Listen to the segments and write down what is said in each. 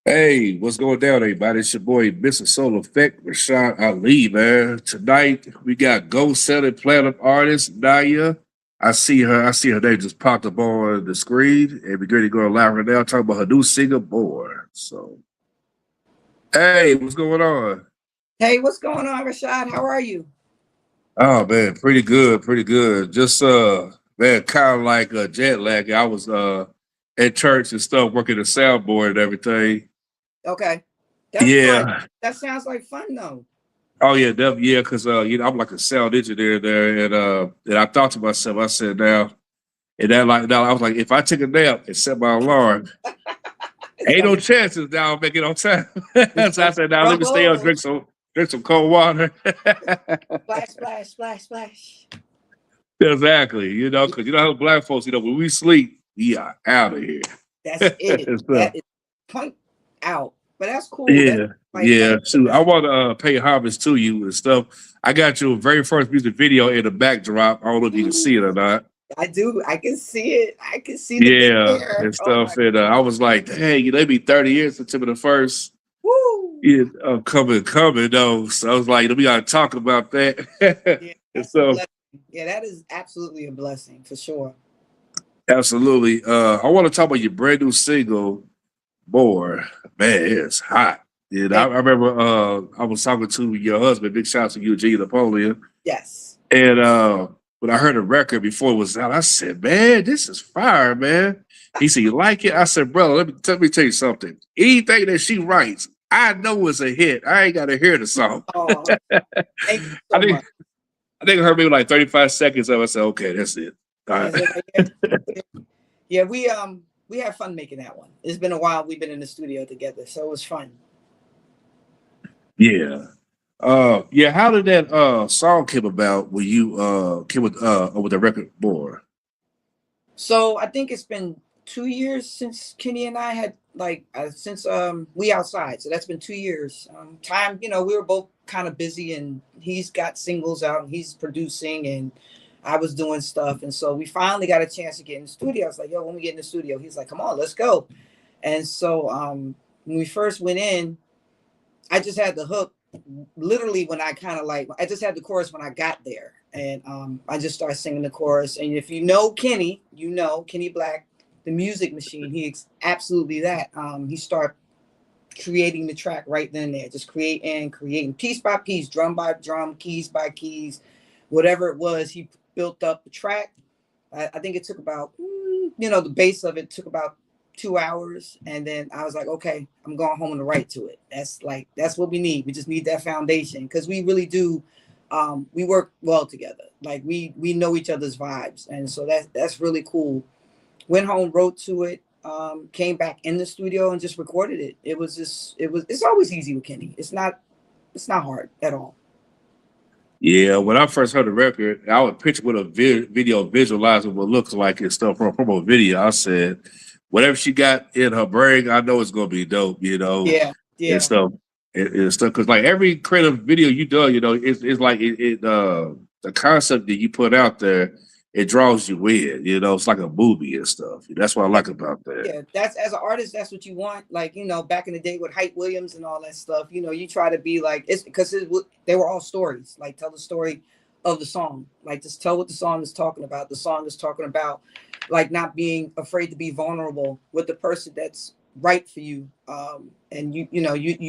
Hey, what's going down, everybody? It's your boy, Mr. Soul Effect, Rashad Ali, man. Tonight we got Ghost Selling Platinum artist Ny'a. I see her name just popped up on the screen, and we're going to go live right now talking about her new single, More. So, hey, what's going on? Hey, what's going on, Rashad? How are you? Oh man, pretty good, pretty good. Just man, kind of like jet lag. I was at church and stuff, working the soundboard and everything. Okay, that's fun. Yeah, That sounds like fun, though. oh yeah, definitely, yeah, because I'm like a sound engineer there, and I thought to myself, I said now I was like, if I take a nap and set my alarm, It's ain't gonna no be chances now I'll make it on time. it's So I gonna be said, now let me stay up, trouble. drink some cold water. Splash, splash, splash, splash. Exactly, because you know how black folks, when we sleep, we are out of here. That's it. So, That is point out. But that's cool. That's yeah, like fun. yeah. So I want to pay homage to you and stuff. I got your very first music video in the backdrop. I don't know if you can see it or not. I do. I can see it. I can see the big Yeah, hair. and Oh my stuff. And I was like, dang, they be 30 years until the first woo. yeah, coming though. So I was like, we gotta talk about that. Yeah, And that's a so blessing. Yeah, that is absolutely a blessing for sure. absolutely. I want to talk about your brand new single, More. Man, it's hot. I It, remember I was talking to your husband, big shout out to Eugene Napoleon. yes. And when I heard the record before it was out, I said, man, this is fire, man. He said, you like it? I said, brother, let me tell you something. Anything that she writes, I know is a hit. I ain't gotta hear the song. Oh, thank you I so think much. I think I heard maybe like 35 seconds of it. I said, okay, that's it. All right. Is it right here? Yeah, we had fun making that one. It's been a while. We've been in the studio together, so it was fun. Yeah. Yeah, how did that song came about when you came with the record board? So I think it's been 2 years since Kenny and I had since we outside. So that's been 2 years. Time, we were both kind of busy, and he's got singles out, and he's producing, and I was doing stuff, and so we finally got a chance to get in the studio. I was like, "Yo, when we get in the studio," he's like, "Come on, let's go." And so when we first went in, I just had the hook literally when I kind of I just had the chorus when I got there, and I just started singing the chorus. And if you know Kenny, you know Kenny Black, the music machine. He's absolutely that. He started creating the track right then and there, just creating piece by piece, drum by drum, keys by keys, whatever it was. He built up the track. I think it took about, the base of it took about 2 hours. And then I was like, okay, I'm going home to write to it. That's what we need. We just need that foundation because we really do. We work well together. Like we know each other's vibes. And so that's really cool. Went home, wrote to it, came back in the studio and just recorded it. It's always easy with Kenny. It's not hard at all. Yeah, when I first heard the record, I would picture what a video visualizing what looks like and stuff from a video. I said, whatever she got in her brain, I know it's gonna be dope, Yeah, and yeah. stuff and stuff. Because like every creative video you do, it's like the concept that you put out there, it draws you in. It's like a movie and stuff. That's what I like about that. Yeah, that's as an artist, that's what you want. Like, back in the day with Hype Williams and all that stuff, you try to be like, it's because they were all stories. Like, tell the story of the song. Like, just tell what the song is talking about. The song is talking about, like, not being afraid to be vulnerable with the person that's right for you. And you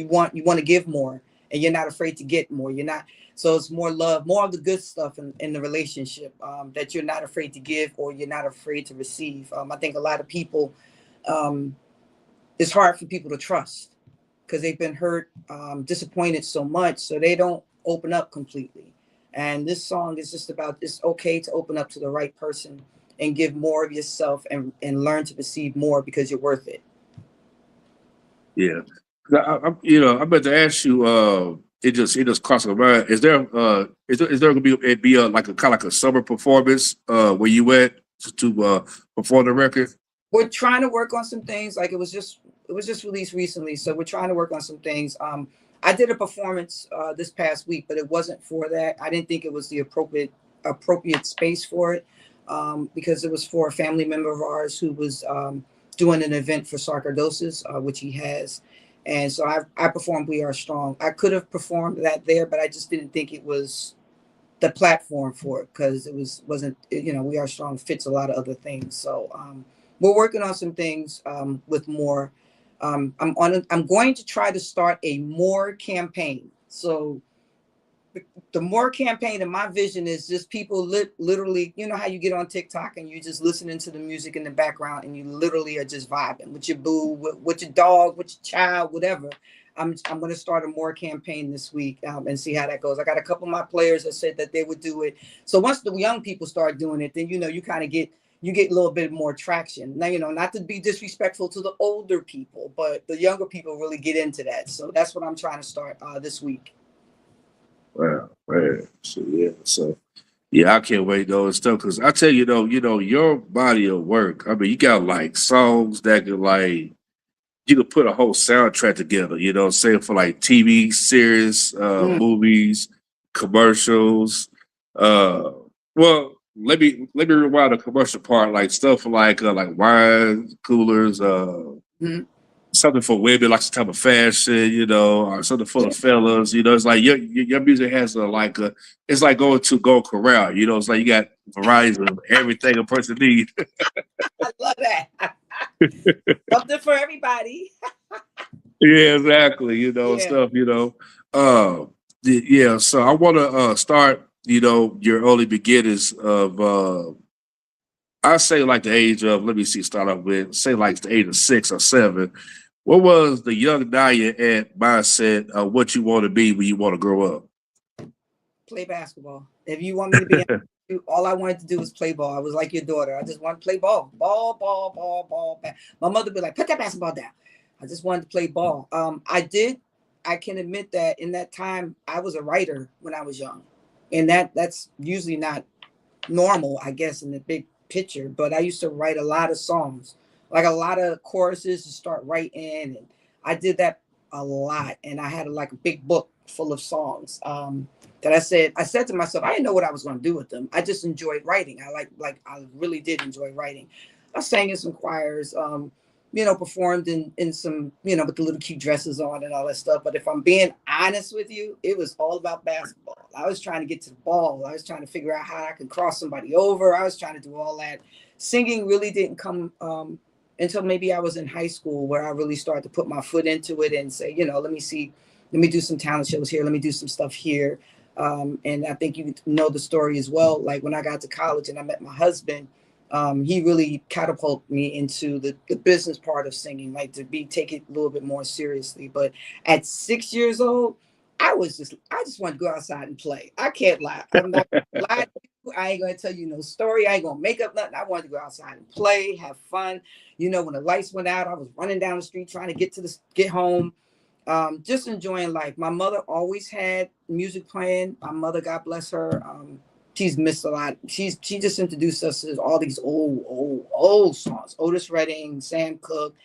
want to give more, and you're not afraid to get more. You're not. So it's more love, more of the good stuff in the relationship, that you're not afraid to give or you're not afraid to receive. I think a lot of people, um, it's hard for people to trust because they've been hurt, disappointed so much, so they don't open up completely. And this song is just about it's okay to open up to the right person and give more of yourself and learn to receive more because you're worth it. Yeah. I meant to ask you. It just crossed my mind. Is there gonna be like a kind of like a summer performance where you went to perform the record? We're trying to work on some things. Like it was just released recently, so we're trying to work on some things. I did a performance this past week, but it wasn't for that. I didn't think it was the appropriate space for it, because it was for a family member of ours who was doing an event for sarcoidosis, which he has, And so I performed We Are Strong. I could have performed that there, but I just didn't think it was the platform for it, because wasn't, you know, We Are Strong fits a lot of other things. So we're working on some things with more. I'm going to try to start a more campaign. So the more campaign, and my vision is just people literally, you know how you get on TikTok and you're just listening to the music in the background and you literally are just vibing with your boo, with your dog, with your child, whatever. I'm going to start a more campaign this week and see how that goes. I got a couple of my players that said that they would do it. So once the young people start doing it, then, you know, you kind of get a little bit more traction. Now, you know, not to be disrespectful to the older people, but the younger people really get into that. So that's what I'm trying to start this week. Wow, man. So yeah, I can't wait though and stuff. Cause I tell you though, your body of work. I mean, you got like songs that could like you could put a whole soundtrack together, say for like TV series, movies, commercials. Well, let me rewind the commercial part, like stuff like wine coolers, Mhm. something for women, like some type of fashion, or something for the fellas. It's like your music has it's like going to Gold Corral. It's like you got varieties of everything a person needs. I love that. Something for everybody. Yeah, exactly. Yeah. Stuff. Yeah. So I want to start. Your early beginnings of. I say like the age of. Let me see. Start off with say like the age of 6 or 7. What was the young Ny'a at mindset of what you want to be when you want to grow up? Play basketball. If you want me to be, all I wanted to do was play ball. I was like your daughter. I just wanted to play ball. Ball. My mother would be like, put that basketball down. I just wanted to play ball. I can admit that in that time, I was a writer when I was young. And that's usually not normal, I guess, in the big picture. But I used to write a lot of songs, like a lot of choruses to start writing. And I did that a lot. And I had like a big book full of songs. That I said to myself, I didn't know what I was going to do with them. I just enjoyed writing. I really did enjoy writing. I sang in some choirs, performed in some, with the little cute dresses on and all that stuff. But if I'm being honest with you, it was all about basketball. I was trying to get to the ball. I was trying to figure out how I could cross somebody over. I was trying to do all that. Singing really didn't come until maybe I was in high school, where I really started to put my foot into it and say, let me do some talent shows here. Let me do some stuff here. And I think you know the story as well. Like when I got to college and I met my husband, he really catapulted me into the business part of singing, like take it a little bit more seriously. But at 6 years old, I just wanted to go outside and play. I can't lie. I'm not gonna lie to you. I ain't gonna tell you no story. I ain't gonna make up nothing. I wanted to go outside and play, have fun. When the lights went out, I was running down the street trying to get home. Just enjoying life. My mother always had music playing. My mother, God bless her, she's missed a lot. She just introduced us to all these old songs. Otis Redding, Sam Cooke,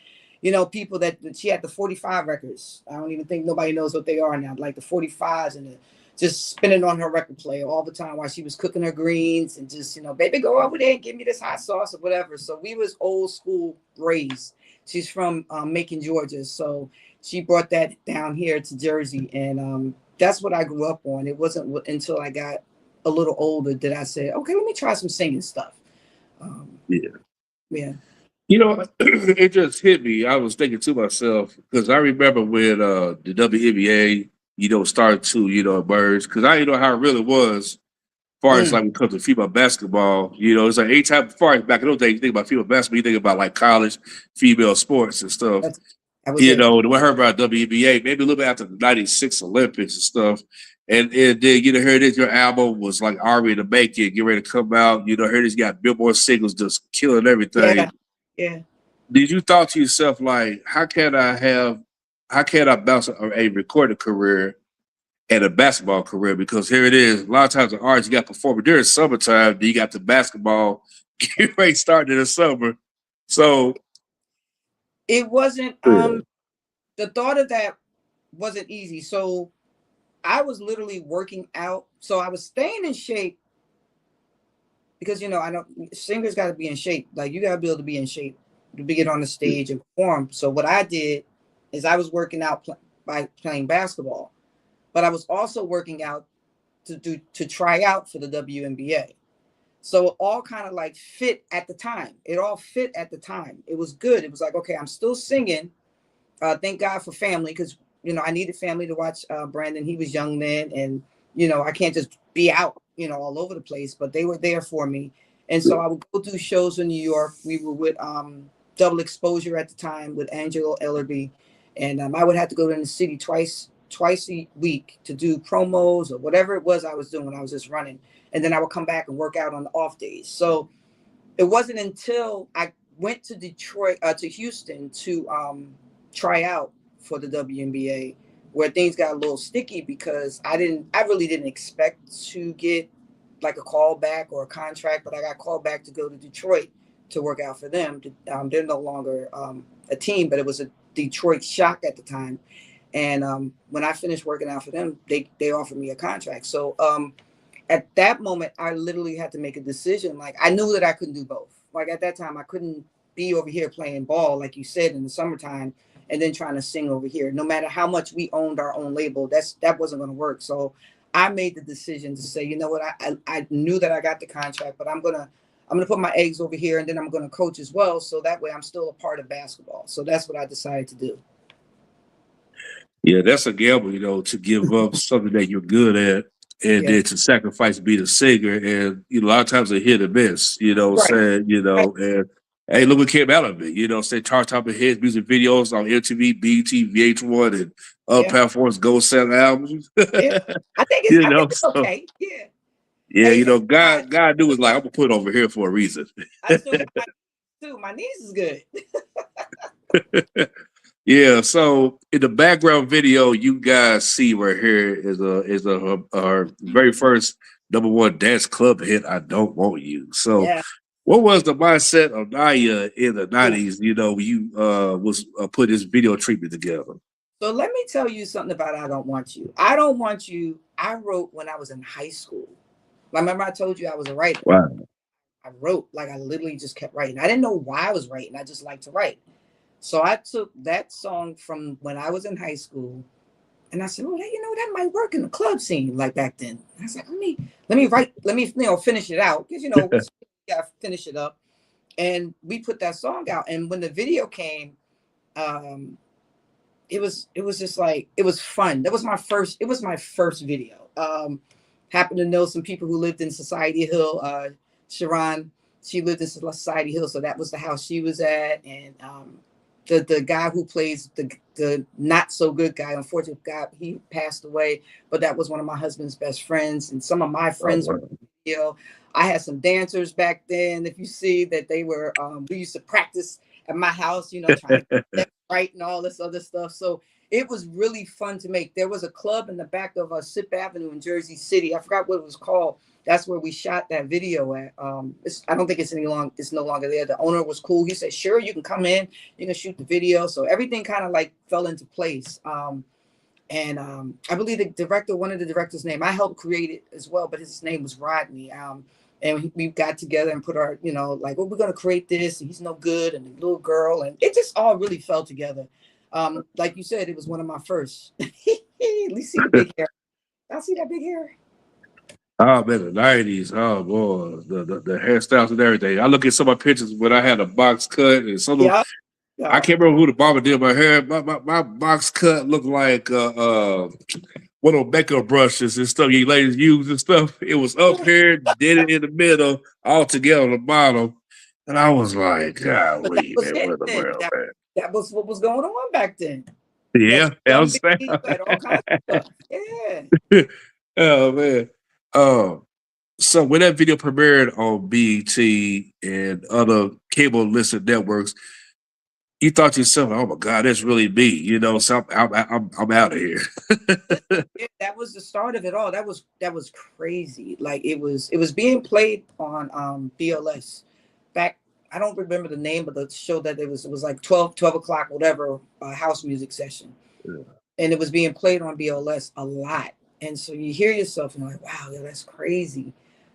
people that she had the 45 records. I don't even think nobody knows what they are now. Like the 45s and just spinning on her record player all the time while she was cooking her greens and just, baby, go over there and give me this hot sauce or whatever. So we was old school raised. She's from Macon, Georgia. So she brought that down here to Jersey. And that's what I grew up on. It wasn't until I got a little older that I said, okay, let me try some singing stuff. Yeah. It just hit me. I was thinking to myself, because I remember when the WNBA, started to, emerge, because I didn't know how it really was as far as like when it comes to female basketball. It's like anytime, as far as back in those days, you think about female basketball, you think about like college female sports and stuff. When I heard about WNBA, maybe a little bit after the 96 Olympics and stuff. And then, here it is, your album was like already in the making, get ready to come out. Here it is, got Billboard singles just killing everything. Yeah. Did you thought to yourself, like, how can I bounce a recording career and a basketball career? Because here it is, a lot of times the artists you got performing during summertime, then you got the basketball get ready starting in the summer. So it wasn't the thought of that wasn't easy. So I was literally working out. So I was staying in shape because I don't singers got to be in shape. Like you got to be able to be in shape to get on the stage and perform. So what I did is I was working out by playing basketball, but I was also working out to try out for the WNBA. So it all kind of like fit at the time. It all fit at the time. It was good. It was like, okay, I'm still singing. Thank God for family, because I needed family to watch Brandon. He was young then, and I can't just be out, all over the place. But they were there for me, and so I would go do shows in New York. We were with Double Exposure at the time with Angelo Ellerby, and I would have to go to the city twice a week to do promos or whatever it was I was doing when I was just running, and then I would come back and work out on the off days. So it wasn't until I went to Detroit to Houston to try out for the WNBA where things got a little sticky, because I really didn't expect to get like a call back or a contract, but I got called back to go to Detroit to work out for them. They're no longer a team, but it was a Detroit Shock at the time. And when I finished working out for them, they offered me a contract. So at that moment, I literally had to make a decision. Like, I knew that I couldn't do both. Like, at that time, I couldn't be over here playing ball, like you said, in the summertime, and then trying to sing over here. No matter how much we owned our own label, that wasn't going to work. So I made the decision to say, you know what, I knew that I got the contract, but I'm gonna put my eggs over here, and then I'm gonna coach as well, so that way I'm still a part of basketball. So that's what I decided to do. Yeah, that's a gamble, to give up something that you're good at, and then to sacrifice being a singer. And a lot of times a hit or miss, saying, and hey, look what came out of it, say chart top of hits, music videos on MTV, BET, VH1, and other platforms, go sell albums. I think it's okay. Yeah. Yeah, Hey, God knew was like, I'm gonna put it over here for a reason. I still too. My niece is good. Yeah, so in the background video, you guys see right here is our very first #1 dance club hit, "I Don't Want You." So, what was the mindset of Ny'a in the '90s? You was put this video treatment together. So let me tell you something about "I Don't Want You." "I Don't Want You," I wrote when I was in high school. Remember I told you I was a writer. Wow. I wrote, like, I literally just kept writing. I didn't know why I was writing. I just liked to write. So I took that song from when I was in high school, and I said, "Oh, that might work in the club scene like back then." And I was like, let me write, let me finish it out, because gotta finish it up." And we put that song out, and when the video came, it was just like, it was fun. It was my first video. Happened to know some people who lived in Society Hill. Sharon, she lived in Society Hill, so that was the house she was at. And the guy who plays the not so good guy, unfortunately, God, he passed away, but that was one of my husband's best friends, and some of my friends were, I had some dancers back then. If you see that, they were, we used to practice at my house, trying to get right and all this other stuff. So it was really fun to make. There was a club in the back of Sip Avenue in Jersey City. I forgot what it was called. That's where we shot that video at. I don't think it's no longer there. The owner was cool. He said, "Sure, you can come in, you can shoot the video." So everything kind of like fell into place. And I believe one of the directors' name, I helped create it as well, but his name was Rodney. And we got together and put our, like, "Oh, we're going to create this, and he's no good, and the little girl." And it just all really fell together. Like you said, it was one of my first. At least see the big hair. I see that big hair. Oh man, the '90s. Oh boy, the hairstyles and everything. I look at some of my pictures when I had a box cut, and some of I can't remember who the barber did my hair. My box cut looked like one of those makeup brushes and stuff you ladies use and stuff. It was up here, did it in the middle, all together on the bottom, and I was like, "Golly, man, what the world, man?" That was what was going on back then. Yeah, I was saying. All kinds of stuff. Yeah. Oh man. So when that video premiered on BET and other cable listed networks, you thought to yourself, "Oh my God, that's really me," So I'm out of here. That was the start of it all. That was crazy. Like, it was being played on BLS back. I don't remember the name of the show that it was like 12 o'clock, whatever, house music session. Yeah. And it was being played on BLS a lot. And so you hear yourself and you're like, "Wow, yeah, that's crazy."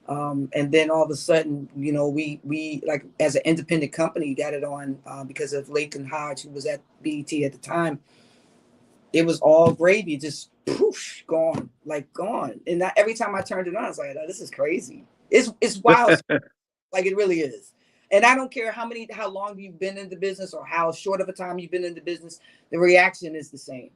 And then all of a sudden, we like, as an independent company, got it on because of Latham Hodge, who was at BET at the time. it was all gravy, just poof, gone, like gone. And every time I turned it on, I was like, oh, this is crazy. It's wild, like it really is. And I don't care how long you've been in the business or how short of a time you've been in the business, the reaction is the same.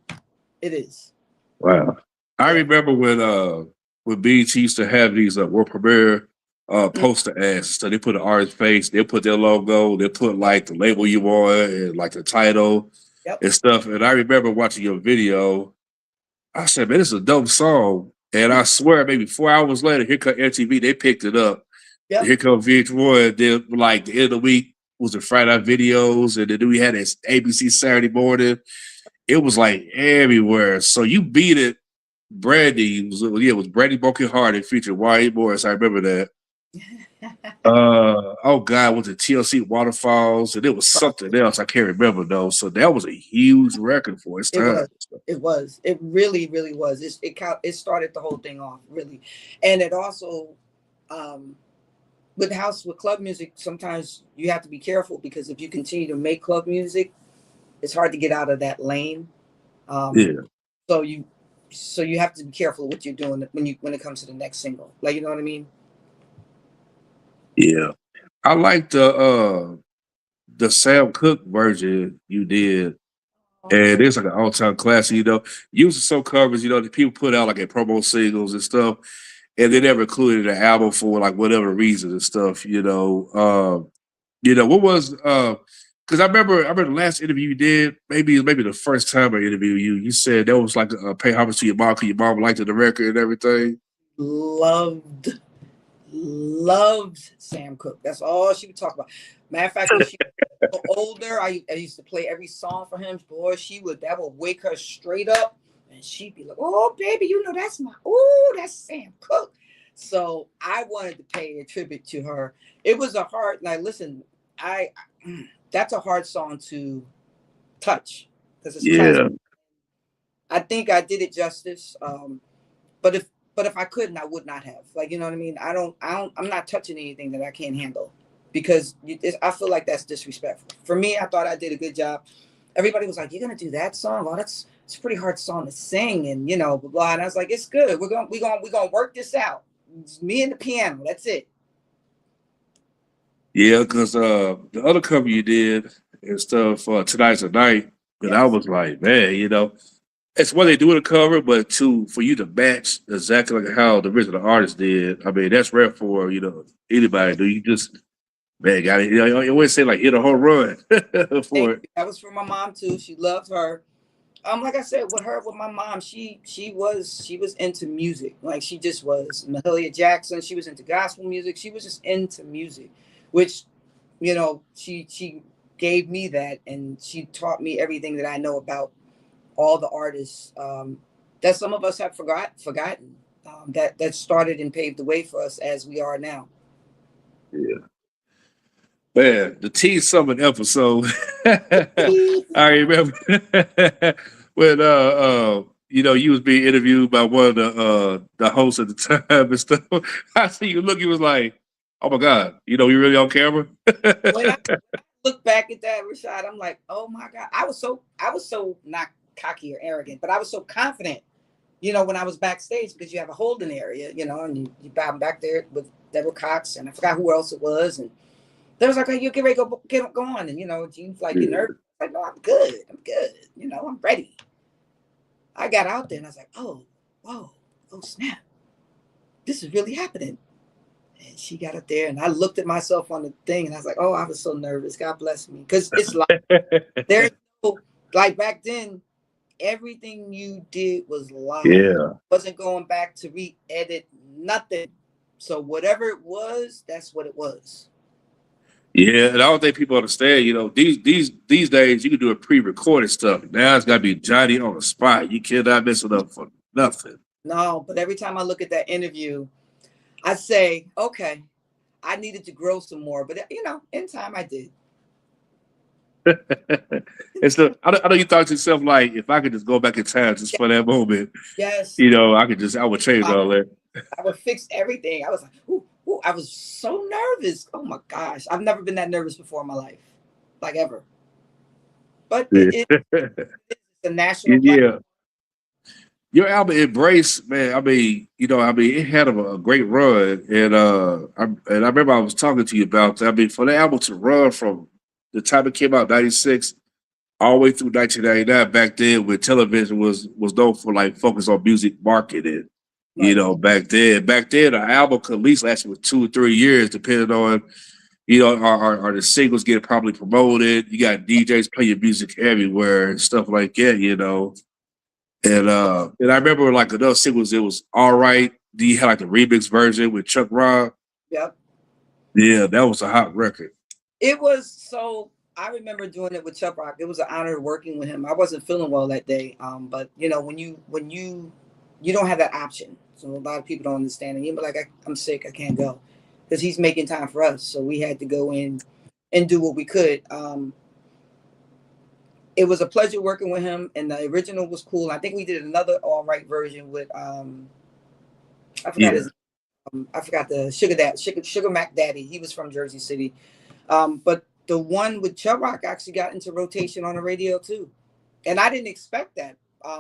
It is. Wow. I Yeah. remember when BET used to have these world premiere poster ads. So they put an artist face, they put their logo, they put like the label you want and like the title Yep. and stuff. And I remember watching your video. I said, man, this is a dope song. And I swear, maybe 4 hours later, here come MTV, they picked it up. Yep. Here come VH1. Then, like, the end of the week was the Friday night videos. And then we had this ABC Saturday morning. It was like everywhere. So you beat it. Brandy it was Brandy Broken Hearted featured Y.A. Morris. I remember that. Oh God, was it TLC Waterfalls? And it was something else. I can't remember though. So that was a huge record for its time. It was. It really, really was. It started the whole thing off, really. And it also, with club music, sometimes you have to be careful because if you continue to make club music, it's hard to get out of that lane. Yeah. So you have to be careful what you're doing when it comes to the next single. Like, you know what I mean? Yeah. I like the Sam Cooke version you did. And it's like an all-time classic, you know. Usually some covers, you know, the people put out like a promo singles and stuff, and they never included an album for like whatever reason and stuff, you know. What was because I remember the last interview you did, maybe the first time I interviewed you, you said that was like a pay homage to your mom because your mom liked the record and everything. Loved Sam Cooke. That's all she would talk about. Matter of fact, when she was older, I used to play every song for him. Boy, that would wake her straight up, and she'd be like, "Oh, baby, you know that's that's Sam Cooke." So I wanted to pay a tribute to her. It was a hard. Now listen, that's a hard song to touch because it's classic. I think I did it justice. But if I couldn't, I would not have. Like, you know what I mean? I'm not touching anything that I can't handle because I feel like that's disrespectful. For me, I thought I did a good job. Everybody was like, "You're gonna do that song? Oh, it's a pretty hard song to sing," and blah, blah. And I was like, "It's good. We're gonna work this out. It's me and the piano. That's it." Yeah, because the other cover you did and stuff, Tonight's the Night, and yes. I was like, man, it's what they do in the cover, but for you to match exactly like how the original artist did, I mean, that's rare for anybody. Do you just got it? You always say like hit a home run for it. That was for my mom too. She loved her. Like I said, with my mom, she was into music. Like she just was. Mahalia Jackson. She was into gospel music. She was just into music, which she gave me that, and she taught me everything that I know about all the artists that some of us have forgotten that started and paved the way for us as we are now. Yeah. Man, the Tea Summit episode. I remember when you was being interviewed by one of the hosts at the time and stuff. I see you look, you was like, oh my God, you really on camera? When I look back at that, Rashad, I'm like, oh my God. I was so not cocky or arrogant, but I was so confident, when I was backstage because you have a holding area, and you bound back there with Deborah Cox and I forgot who else it was. And they was like, "Hey, you get ready to get on." And Gene's like, "You nervous?" I'm like, "No, I'm good. I'm ready." I got out there and I was like, "Oh, whoa, oh snap, this is really happening." And she got up there and I looked at myself on the thing and I was like, "Oh, I was so nervous. God bless me," because it's like there's like back then. Everything you did was live. Yeah. Wasn't going back to re-edit nothing. So whatever it was, that's what it was. Yeah, and I don't think people understand. These days you can do a pre-recorded stuff. Now it's got to be Johnny on the spot. You cannot mess it up for nothing. No, but every time I look at that interview, I say, okay, I needed to grow some more. But in time I did. I know you thought to yourself like, if I could just go back in time just for that moment, yes, I would change all that. I would fix everything. I was like, ooh, I was so nervous. Oh my gosh, I've never been that nervous before in my life, like ever. But it's The national platform. Yeah. Your album Embrace, man, I mean, it had a great run. And I remember I was talking to you about that. I mean, for the album to run from the time it came out, 96, all the way through 1999, back then when television was known for like focus on music marketing. Right. Back then the album could at least last with 2 or 3 years, depending on, are the singles getting properly promoted. You got DJs playing your music everywhere and stuff like that. And I remember like another singles, it was All Right. You had like the remix version with Chubb Rock. Yep. Yeah, that was a hot record. It was so. I remember doing it with Chubb Rock. It was an honor working with him. I wasn't feeling well that day, but when you don't have that option, so a lot of people don't understand. And you're like, I'm sick, I can't go, because he's making time for us. So we had to go in and do what we could. It was a pleasure working with him, and the original was cool. I think we did another All Right version with I forgot his. I forgot the Sugar Mac Daddy. He was from Jersey City. But the one with Chubb Rock actually got into rotation on the radio too, and I didn't expect that,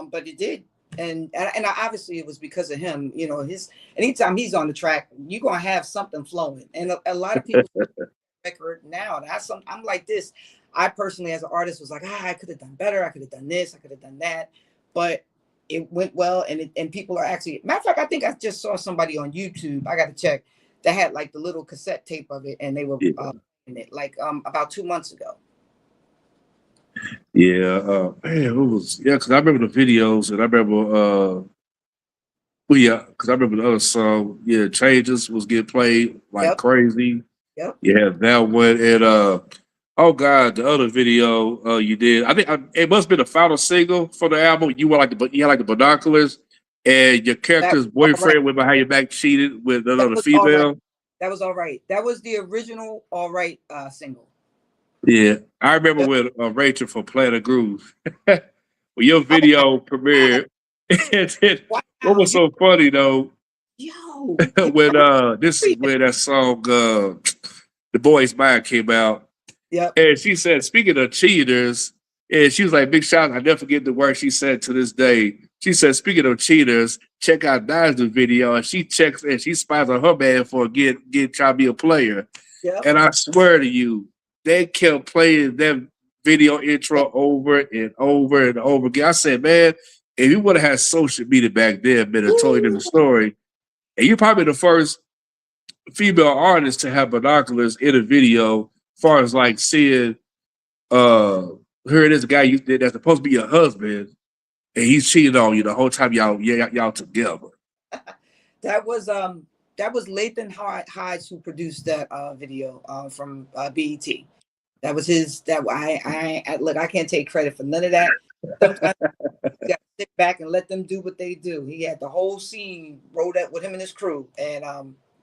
but it did. And obviously it was because of him. His anytime he's on the track, you're gonna have something flowing, and a lot of people record now. I'm like this. I personally, as an artist, was like, I could have done better. I could have done this. I could have done that, but it went well, and people are actually. Matter of fact, I think I just saw somebody on YouTube. I got to check that had like the little cassette tape of it, and they were. In it like about 2 months ago. Yeah, man, who was because I remember the videos and I remember because I remember the other song, Changes was getting played like crazy. Yep. Yeah, that one and oh god, the other video you did. I think it must have been the final single for the album. You had like the binoculars and your character's boyfriend went behind your back cheated with another female. That was All Right. That was the original All Right single. Yeah, I remember with Rachel from Planet Groove. When your video premiered, what was so funny though? Yo, when this is where that song "The Boy's Mind" came out. Yeah, and she said, speaking of cheaters, and she was like, big shout out. I never forget the word she said to this day. She said, speaking of cheaters, check out Ny'a's video, and she checks and she spies on her man for get trying to be a player. Yep. And I swear to you, they kept playing that video intro over and over and over again. I said, man, if you would have had social media back then, been a totally different story. And you're probably the first female artist to have binoculars in a video, as far as like seeing here it is, a guy you did that's supposed to be your husband, and he's cheating on you the whole time y'all together. That was Lathan Hydes who produced that video from BET. That was his. That I look. I can't take credit for none of that. Sometimes you got to sit back and let them do what they do. He had the whole scene wrote up with him and his crew, and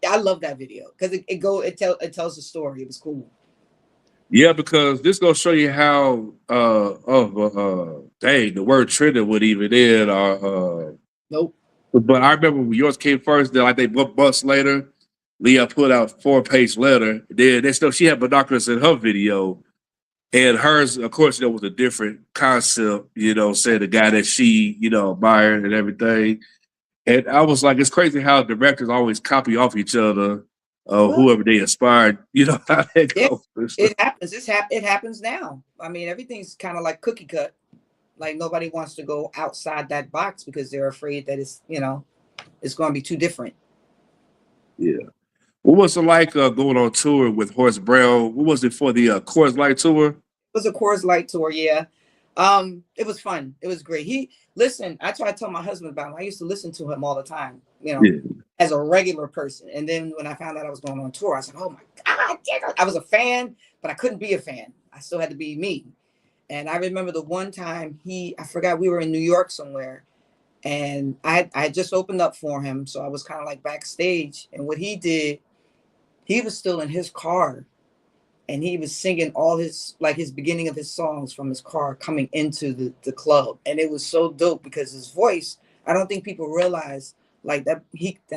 I love that video because it tells the story. It was cool. Yeah, because this gonna show you how dang, the word trending would even in nope. But I remember when yours came first, then like they months later, Ny'a put out 4-page letter. Then she had binoculars in her video. And hers, of course, was a different concept, saying the guy that she, admired and everything. And I was like, it's crazy how directors always copy off each other. Whoever they inspired, how that goes. It happens. It happens now. I mean, everything's kind of like cookie cut. Like nobody wants to go outside that box because they're afraid that it's going to be too different. Yeah. What was it like going on tour with Horace Brown? What was it for the Coors Light tour? It was a Coors Light tour, yeah. It was fun. It was great. I try to tell my husband about him. I used to listen to him all the time, as a regular person. And then when I found out I was going on tour, I was like, oh my God, I was a fan, but I couldn't be a fan. I still had to be me. And I remember the one time I forgot, we were in New York somewhere, and I just opened up for him. So I was kind of like backstage. And what he did, he was still in his car. And he was singing all his beginning of his songs from his car coming into the club. And it was so dope because his voice, I don't think people realize like that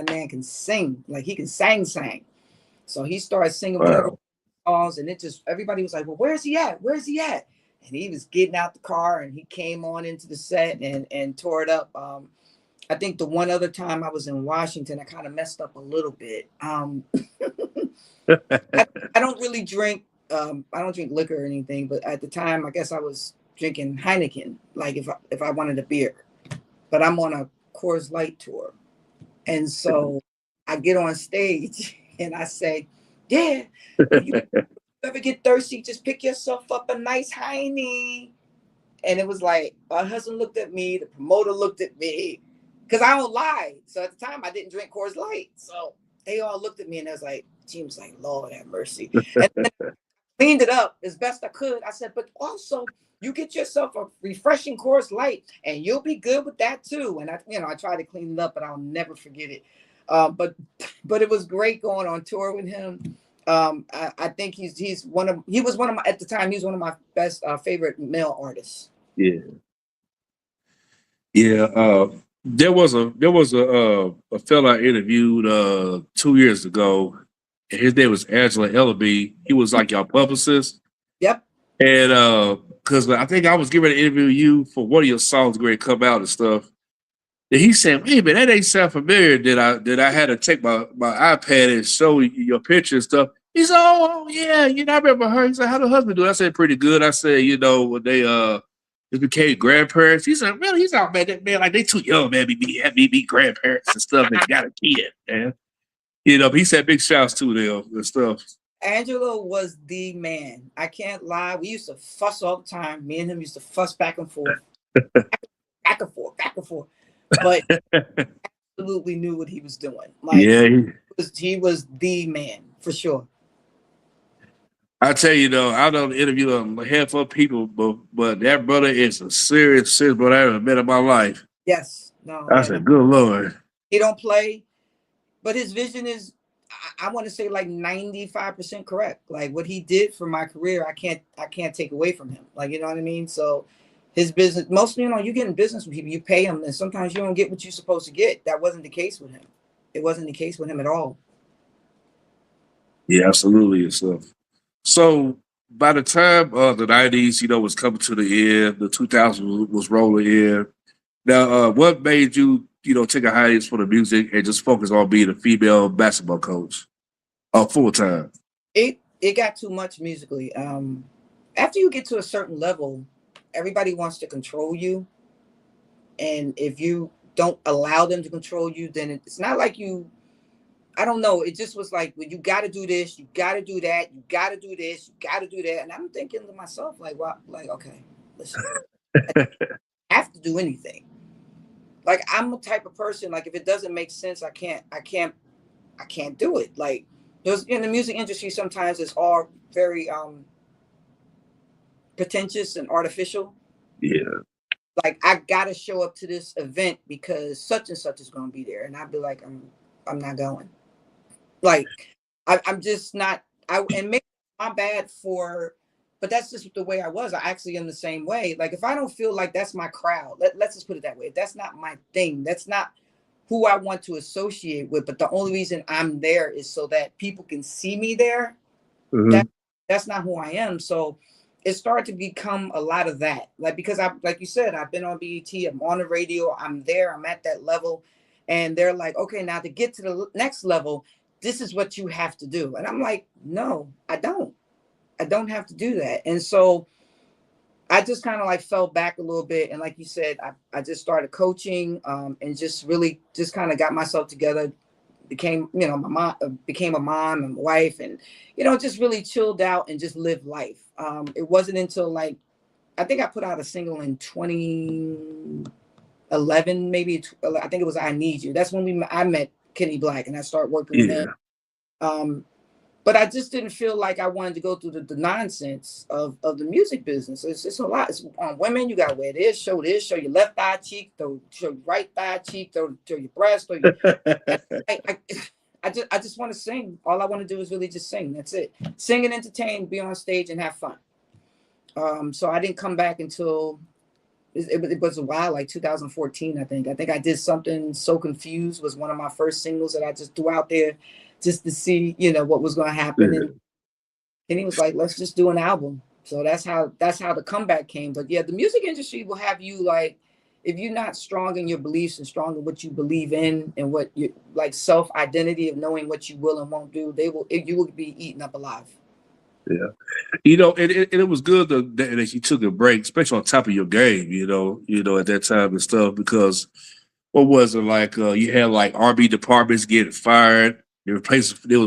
man can sing, like he can sang. So he started singing whatever songs, and everybody was like, well, where's he at? Where's he at? and he was getting out the car and he came on into the set and tore it up. I think the one other time I was in Washington, I kind of messed up a little bit. I don't really drink. I don't drink liquor or anything, but at the time, I guess I was drinking Heineken, like if I wanted a beer. But I'm on a Coors Light tour, and so I get on stage and I say, "Yeah, if you ever get thirsty, just pick yourself up a nice Heine." And it was like my husband looked at me, the promoter looked at me, because I don't lie. So at the time, I didn't drink Coors Light, so they all looked at me and I was like, Jim's like, Lord have mercy. And then I cleaned it up as best I could. I said, but also you get yourself a refreshing Coors Light and you'll be good with that too. And I tried to clean it up, but I'll never forget it. But it was great going on tour with him. I think he was one of my, at the time, he was one of my best favorite male artists. Yeah. Yeah. There was a fella I interviewed 2 years ago. And his name was Angela Ellaby. He was like your publicist. Yep. And because I think I was getting ready to interview you for one of your songs going to come out and stuff. And he said, "Hey man, that ain't sound familiar." That I had to take my iPad and show you your picture and stuff. He said, "Oh yeah, I remember her." He said, "How the husband do?" I said, "Pretty good." I said, when they just became grandparents. He said, "Really?" He's out, man, like they too young, man, be grandparents and stuff and got a kid, man. But he said big shouts to them and stuff. Angelo was the man. I can't lie. We used to fuss all the time. Me and him used to fuss back and forth. back and forth. But absolutely knew what he was doing. Like, yeah, he was the man for sure. I tell you though, I don't interview a handful of people, but that brother is a serious brother I ever met in my life. Yes, no. I said, good Lord. He don't play, but his vision is, I want to say, like 95% correct. Like what he did for my career, I can't take away from him. Like, you know what I mean? So his business, mostly, you get in business with people, you pay them, and sometimes you don't get what you're supposed to get. That wasn't the case with him. It wasn't the case with him at all. Yeah, absolutely and stuff. So by the time the 90s, was coming to the end, the 2000s was rolling in. Now, what made you, take a hiatus for the music and just focus on being a female basketball coach full time? It got too much musically. After you get to a certain level, everybody wants to control you. And if you don't allow them to control you, then it's not like you, I don't know. It just was like, well, you got to do this, you got to do that, you got to do this, you got to do that. And I'm thinking to myself, like, well, like, okay, listen, I don't have to do anything. Like, I'm the type of person, like, if it doesn't make sense, I can't do it. Like, there's in the music industry, sometimes it's all very pretentious and artificial. Yeah. Like, I gotta show up to this event because such and such is gonna be there, and I'd be like, I'm not going. Like, I'm just not. And maybe I'm bad for, but that's just the way I was. I actually am the same way. Like, if I don't feel like that's my crowd, let's just put it that way. If that's not my thing, that's not who I want to associate with. But the only reason I'm there is so that people can see me there. Mm-hmm. That's not who I am. So it started to become a lot of that. Like, because like you said, I've been on BET, I'm on the radio, I'm there, I'm at that level. And they're like, okay, now to get to the next level, this is what you have to do. And I'm like, no, I don't have to do that. And so I just kind of like fell back a little bit. And like you said, I just started coaching and just really just kind of got myself together, became, my mom, became a mom and wife, and, just really chilled out and just lived life. It wasn't until like, I think I put out a single in 2011, maybe. I think it was I Need You. That's when I met Kenny Black and I started working with him. But I just didn't feel like I wanted to go through the nonsense of the music business. It's a lot. It's on women. You got to wear this, show your left thigh cheek, show your right thigh cheek, show your breast. I just want to sing. All I want to do is really just sing. That's it. Sing and entertain, be on stage and have fun. So I didn't come back until it was a while, like 2014, I think. I think I did something. So Confused was one of my first singles that I just threw out there just to see, what was going to happen. And he was like, let's just do an album. So that's how the comeback came. But yeah, the music industry will have you like, if you're not strong in your beliefs and strong in what you believe in and what you like, self identity of knowing what you will and won't do, you will be eaten up alive. Yeah. It was good that you took a break, especially on top of your game, at that time and stuff, because what was it like? You had like R&B departments getting fired. They were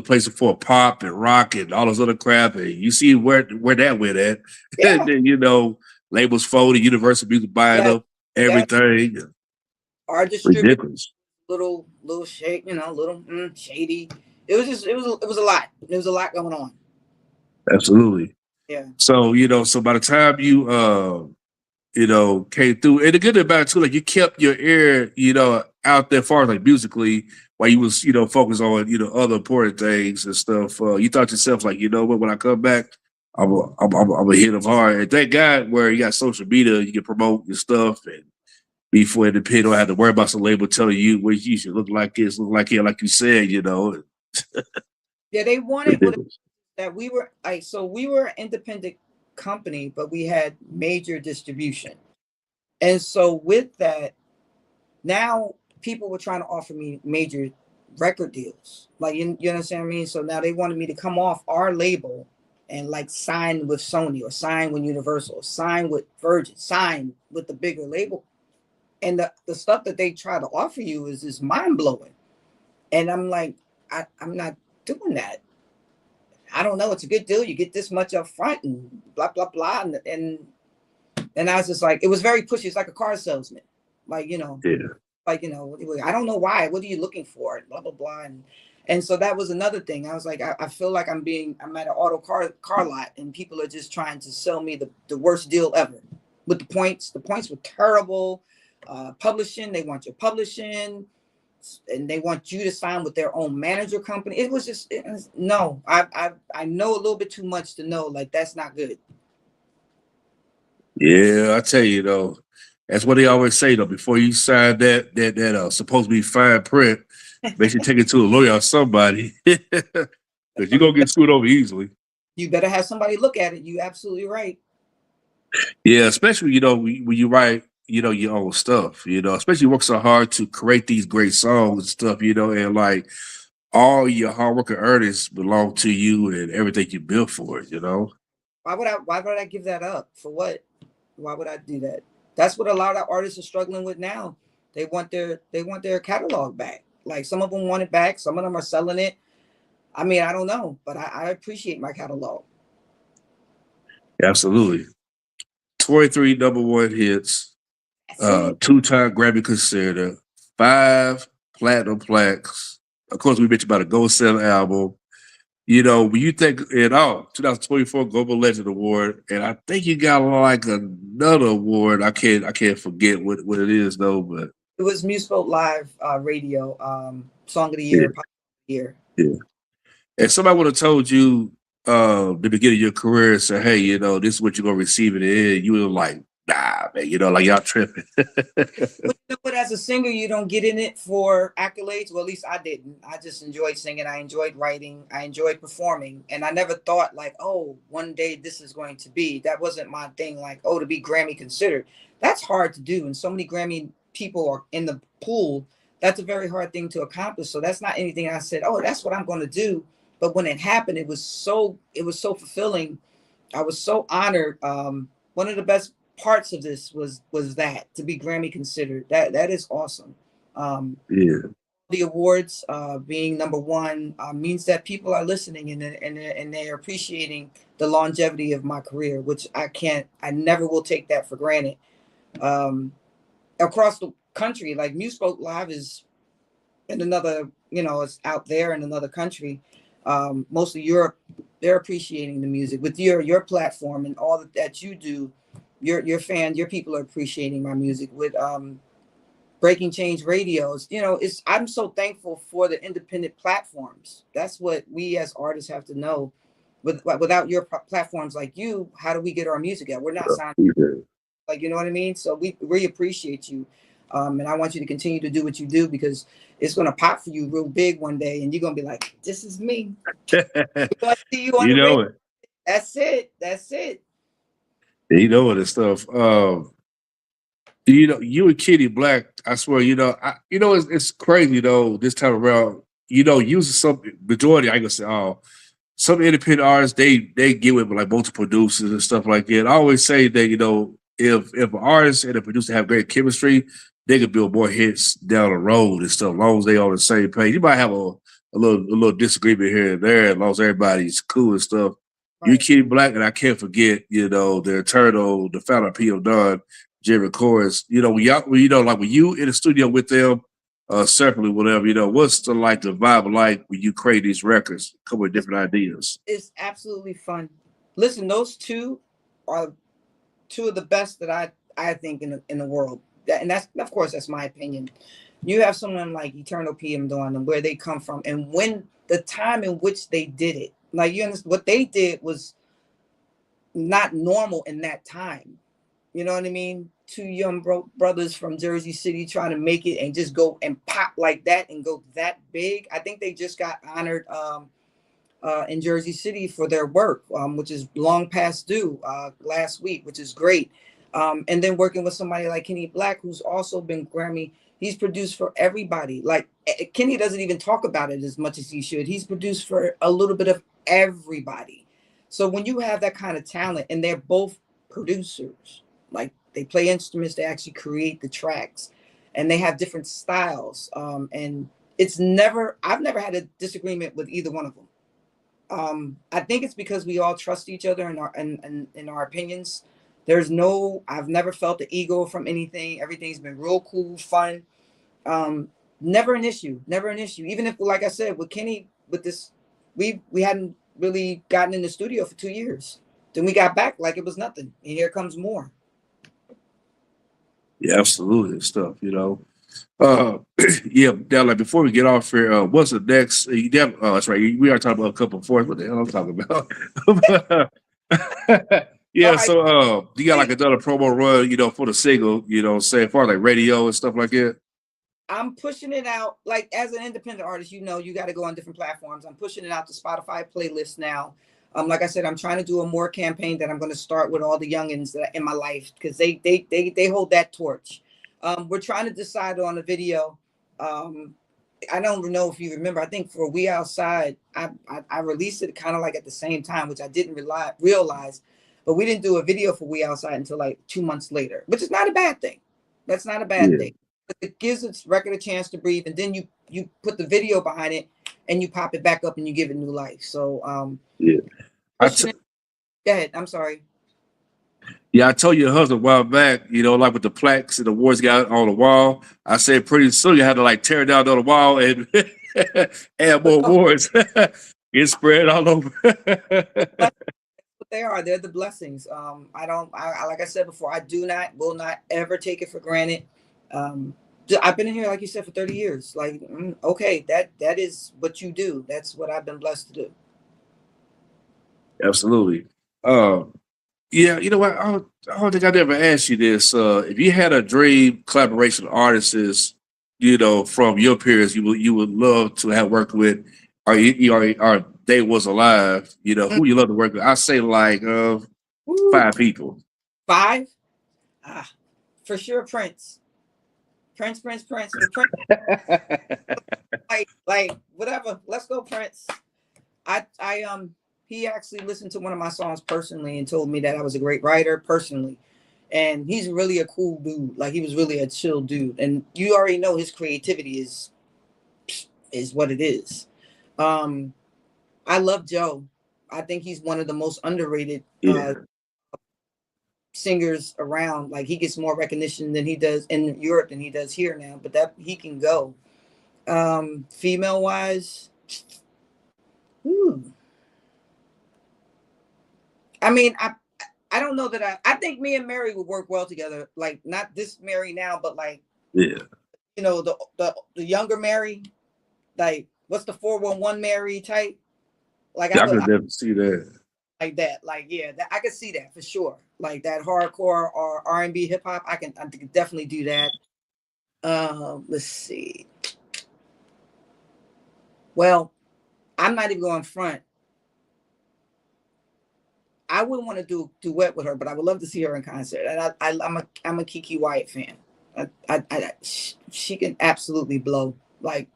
placing for pop and rock and all this other crap, and you see where that went at. Yeah. And then labels folded, Universal Music buying up everything. Our distributor, Ridiculous. little shake, little shady. It was a lot. There was a lot going on. Absolutely. Yeah. So so by the time you came through. And the good thing about it too, like you kept your ear, out there far as like musically, while you was, focused on, other important things and stuff. You thought to yourself, like, you know what, when I come back, I'm gonna hit them hard. And thank God where you got social media, you can promote your stuff and be for independent, don't have to worry about some label telling you what you should look like this, look like it, like you said, Yeah, they wanted Ridiculous. that we were like, so we were an independent company, but we had major distribution. And so with that, now people were trying to offer me major record deals. Like, you understand what I mean? So now they wanted me to come off our label and like sign with Sony or sign with Universal, or sign with Virgin, sign with the bigger label. And the stuff that they try to offer you is just mind blowing. And I'm like, I'm not doing that. I don't know. It's a good deal. You get this much up front and blah, blah, blah. And I was just like, it was very pushy. It's like a car salesman. Like, Yeah. like, I don't know why. What are you looking for? Blah, blah, blah. And so that was another thing. I was like, I feel like I'm at an auto car lot and people are just trying to sell me the worst deal ever with the points. The points were terrible. Publishing, they want your publishing and they want you to sign with their own manager company. No, I know a little bit too much to know, like, that's not good. Yeah, I tell you though, that's what they always say though. Before you sign that supposed to be fine print, make sure you take it to a lawyer or somebody, because you're gonna get screwed over easily. You better have somebody look at it. You absolutely right. Yeah, especially when you write your own stuff. Especially you work so hard to create these great songs and stuff. And like all your hard work and earnings belong to you and everything you built for it. Why would I give that up? For what? Why would I do that? That's what a lot of artists are struggling with now. They want their catalog back. Like, some of them want it back. Some of them are selling it. I mean, I don't know, but I appreciate my catalog. Absolutely. 23 number one hits, 2-time Grammy consider, 5 platinum plaques. Of course, we mentioned about a gold selling album. When you think it all, 2024 Global Legend Award, and I think you got like another award. I can't forget what it is though, but it was Musical Live Radio Song of the Year. Yeah. And somebody would have told you the beginning of your career and say, hey, this is what you're gonna receive in the end. You were like, nah, man, like y'all tripping. But as a singer, you don't get in it for accolades. Well, at least I didn't. I just enjoyed singing. I enjoyed writing. I enjoyed performing. And I never thought like, oh, one day this is going to be. That wasn't my thing. Like, oh, to be Grammy considered. That's hard to do. And so many Grammy people are in the pool. That's a very hard thing to accomplish. So that's not anything I said, oh, that's what I'm going to do. But when it happened, it was so fulfilling. I was so honored. One of the best parts of this was that to be Grammy considered. That is awesome. Yeah. The awards being number one means that people are listening and they're appreciating the longevity of my career, which I never will take that for granted. Across the country, like Music Live is in another, it's out there in another country. Mostly Europe, they're appreciating the music with your platform and all that you do. Your people are appreciating my music with Breaking Change radios. I'm so thankful for the independent platforms. That's what we as artists have to know. Without your platforms like you, how do we get our music out? We're not signed. Like, you know what I mean? So we appreciate you. And I want you to continue to do what you do, because it's going to pop for you real big one day. And you're going to be like, this is me. See you on the radio. It. That's it. You know it and stuff. You know, you and Kitty Black, I swear, it's crazy though, this time around, using some majority, I ain't gonna say all, some independent artists, they get with like multiple producers and stuff like that. I always say that, if an artist and a producer have great chemistry, they can build more hits down the road and stuff, as long as they on the same page. You might have a little disagreement here and there, as long as everybody's cool and stuff. You Right. Kitty Black, and I can't forget, the eternal, the founder of P.O. Dunn, Jerry Chorus. Like when you in the studio with them, separately, whatever, what's the vibe like when you create these records, come with different ideas? It's absolutely fun. Listen, those two are two of the best that I think in the world. And that's, of course, that's my opinion. You have someone like Eternal PM Dawn and where they come from, and when the time in which they did it, like you understand, what they did was not normal in that time. You know what I mean? Two young brothers from Jersey City trying to make it and just go and pop like that and go that big. I think they just got honored in Jersey City for their work, which is long past due last week, which is great. And then working with somebody like Kenny Black, who's also been Grammy. He's produced for everybody. Like Kenny doesn't even talk about it as much as he should. He's produced for a little bit of everybody. So when you have that kind of talent, and they're both producers, like they play instruments, they actually create the tracks, and they have different styles. And I've never had a disagreement with either one of them. I think it's because we all trust each other in our opinions. I've never felt the ego from anything. Everything's been real cool, fun. Never an issue, never an issue. Even if, like I said, with Kenny, with this, we hadn't really gotten in the studio for 2 years. Then we got back like it was nothing, and here comes more. Yeah, absolutely and stuff. Uh, yeah, now, like before we get off here, what's the next? That's right. We are talking about a couple of fourths. What the hell I'm talking about? All Yeah, right, so you got like another promo run, for the single, say far like radio and stuff like that. I'm pushing it out like as an independent artist, you got to go on different platforms. I'm pushing it out to Spotify playlists now. Like I said, I'm trying to do a more campaign that I'm going to start with all the youngins that are in my life because they hold that torch. We're trying to decide on a video. I don't know if you remember. I think for We Outside, I released it kind of like at the same time, which I didn't realize. But we didn't do a video for We Outside until like 2 months later, which is not a bad thing. That's not a bad Yeah, thing. It gives its record a chance to breathe, and then you put the video behind it, and you pop it back up, and you give it new life. So yeah. I pushing t- it. Go ahead. I'm sorry. yeah, I told your husband a while back, like with the plaques and the awards got on the wall. I said pretty soon you had to like tear it down on the wall and add more awards. Get spread all over. But they are. They're the blessings. I don't. Like I said before, I will not ever take it for granted. Um, I've been in here, like you said, for 30 years. Like, okay, that is what you do. That's what I've been blessed to do. Absolutely. Uh, yeah, you know what? I don't think I never asked you this. If you had a dream collaboration artist, from your peers, you would love to have worked with, or they was alive, Mm. who you love to work with? I say like Woo. 5 people. Five. Ah, for sure, Prince. Prince. If Prince, like whatever. Let's go, Prince. He actually listened to one of my songs personally and told me that I was a great writer personally. And he's really a cool dude. Like he was really a chill dude. And you already know his creativity is what it is. Um, I love Joe. I think he's one of the most underrated Yeah, singers around. Like he gets more recognition than he does in Europe than he does here now. But that he can go. Female wise, I mean, I don't know that I think me and Mary would work well together. Like not this Mary now, but like yeah. the younger Mary, like what's the 411 Mary type? Like I could never see that. like that. Like yeah, I could see that for sure. Like that hardcore or R&B hip hop, I can definitely do that. Let's see. Well, I'm not even going front. I wouldn't want to do a duet with her, but I would love to see her in concert. And I'm a Kiki Wyatt fan. She can absolutely blow, like,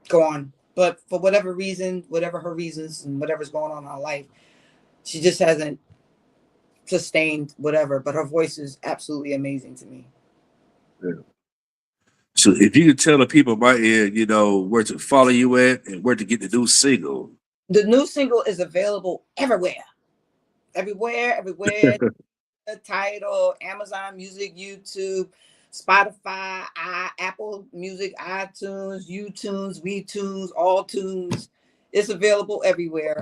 go on. But for whatever reason, whatever her reasons and whatever's going on in her life, she just hasn't sustained whatever. But her voice is absolutely amazing to me. Yeah. So if you could tell the people my end, you know, where to follow you at and where to get the new single. The new single is available everywhere. Everywhere. The title, Amazon Music, YouTube, Spotify, Apple Music, iTunes, UTunes, WeTunes, All Tunes. It's available everywhere.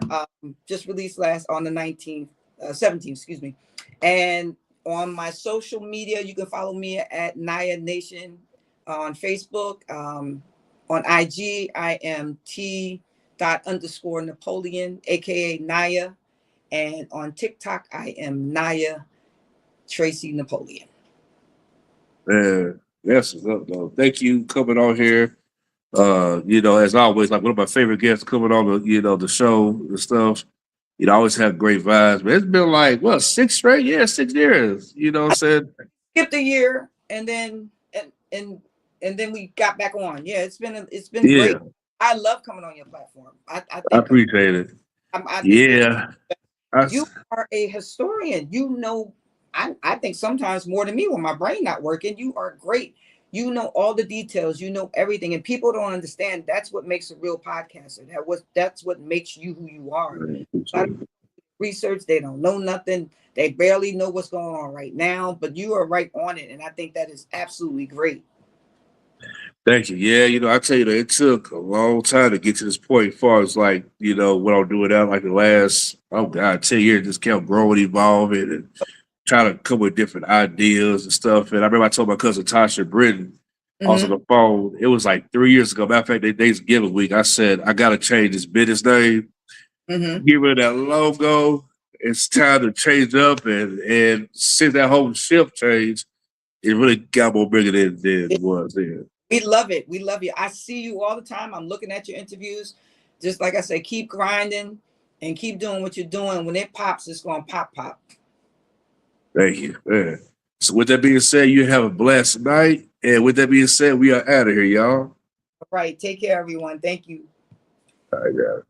Just released last on the 19th, 17th, excuse me. And on my social media, you can follow me at Ny'a Nation on Facebook. On IG, I am T._Napoleon, aka Ny'a. And on TikTok, I am Ny'a Tracy Napoleon. Man, that's what's up, though. Thank you coming on here. You know, as always, like one of my favorite guests coming on the, you know, the show and stuff. You know, I always have great vibes. But it's been like, what, 6 years. You know what I'm saying? Skipped a year and then and then we got back on. Yeah, it's been Yeah, great. I love coming on your platform. I I think appreciate it. I think Yeah. you are a historian. You know, I think sometimes more than me when my brain not working. You are great. You know all the details. You know everything, and people don't understand. That's what makes a real podcaster. That's what makes you who you are. A lot of research, they don't know nothing. They barely know what's going on right now, but you are right on it, and I think that is absolutely great. Thank you. Yeah, you know, I tell you that it took a long time to get to this point as far as like, you know, what I'm doing now, like the last, oh God, 10 years just kept growing, evolving, and trying to come with different ideas and stuff. And I remember I told my cousin Tasha Britton, I was on the phone, it was like 3 years ago. Matter of fact, Thanksgiving week, I said, I gotta change this business name, get rid of that logo. It's time to change up, and since that whole shift changed, it really got more bigger than it was then. We love it. We love you. I see you all the time. I'm looking at your interviews. Just like I say, keep grinding and keep doing what you're doing. When it pops, it's going to pop. Thank you, man. So with that being said, you have a blessed night. And with that being said, we are out of here, y'all. All right. Take care, everyone. Thank you. All right, guys.